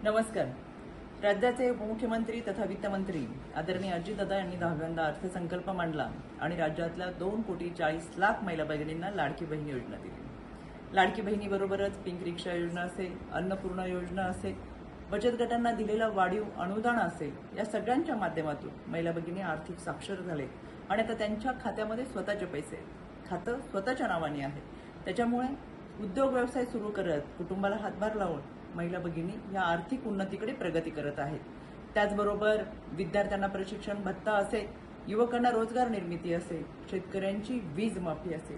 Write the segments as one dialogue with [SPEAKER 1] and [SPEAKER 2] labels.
[SPEAKER 1] नमस्कार. राज्याचे उपमुख्यमंत्री तथा वित्तमंत्री आदरणीय अजितदादा यांनी 10व्यांदा अर्थसंकल्प मांडला आणि राज्यातल्या 2,40,00,000 महिला भगिनींना लाडकी बहीण योजना दिली. लाडकी बहिणीबरोबरच पिंक रिक्षा योजना असेल, अन्नपूर्णा योजना असेल, बचत गटांना दिलेला वाढीव अनुदान असेल, या सगळ्यांच्या माध्यमातून महिला भगिनी आर्थिक साक्षर झाले आणि आता त्यांच्या खात्यामध्ये स्वतःचे पैसे, खातं स्वतःच्या नावाने आहे. त्याच्यामुळे उद्योग व्यवसाय सुरू करत कुटुंबाला हातभार लावून महिला भगिनी या आर्थिक उन्नतीकडे प्रगती करत आहेत. त्याचबरोबर विद्यार्थ्यांना प्रशिक्षण भत्ता असेल, युवकांना रोजगार निर्मिती असेल, शेतकऱ्यांची वीज माफी असेल,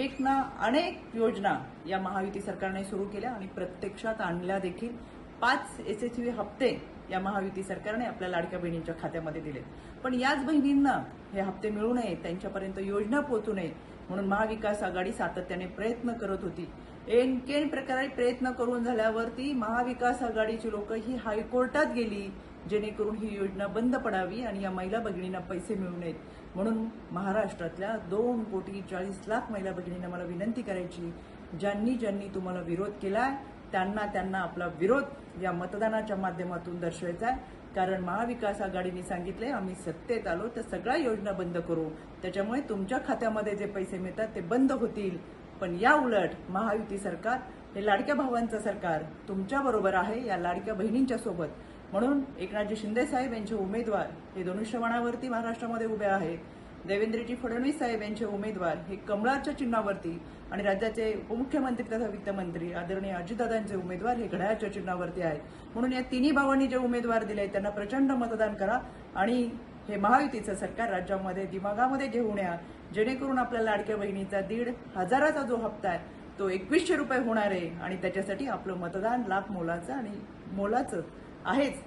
[SPEAKER 1] एक ना अनेक योजना या महायुती सरकारने सुरू केल्या आणि प्रत्यक्षात आणल्या देखील. 5 यशस्वी हप्ते या महायुती सरकारने आपल्या लाडक्या बहिणींच्या खात्यामध्ये दिले. पण याच बहिणींना हे हप्ते मिळू नये, त्यांच्यापर्यंत योजना पोहोचू नये म्हणून महाविकास आघाडी सातत्याने प्रयत्न करत होती. एनकेन प्रकारे प्रयत्न करून झाल्यावरती महाविकास आघाडीची लोक ही हायकोर्टात गेली, जेणेकरून ही योजना बंद पडावी आणि या महिला भगिनींना पैसे मिळू नयेत. म्हणून महाराष्ट्रातल्या 2,40,00,000 महिला भगिनींना मला विनंती करायची, ज्यांनी ज्यांनी तुम्हाला विरोध केलाय त्यांना आपला विरोध या मतदानाच्या माध्यमातून दर्शवायचा आहे. कारण महाविकास आघाडीने सांगितले आम्ही सत्तेत आलो तर सगळ्या योजना बंद करू, त्याच्यामुळे तुमच्या खात्यामध्ये जे पैसे मिळतात ते बंद होतील. पण या उलट महायुती सरकार हे लाडक्या भावांचं सरकार तुमच्या बरोबर आहे, या लाडक्या बहिणींच्या सोबत. म्हणून एकनाथजी शिंदे साहेब यांचे उमेदवार हे धनुष्यबाणावरती महाराष्ट्रामध्ये उभे आहेत. देवेंद्रजी फडणवीस साहेब यांचे उमेदवार हे कमळाच्या चिन्हावरती आणि राज्याचे उपमुख्यमंत्री तथा वित्तमंत्री आदरणीय अजितदादांचे उमेदवार हे घड्याळाच्या चिन्हावरती आहेत. म्हणून या तिन्ही भावांनी जे उमेदवार दिले त्यांना प्रचंड मतदान करा आणि हे महायुतीचं सरकार राज्यामध्ये दिमागामध्ये घेऊन या, जेणेकरून आपल्या लाडक्या बहिणीचा 1,500चा जो हप्ता आहे तो 2,100 रुपये होणार आहे आणि त्याच्यासाठी आपलं मतदान लाख मोलाचं आणि मोलाचं आहेच.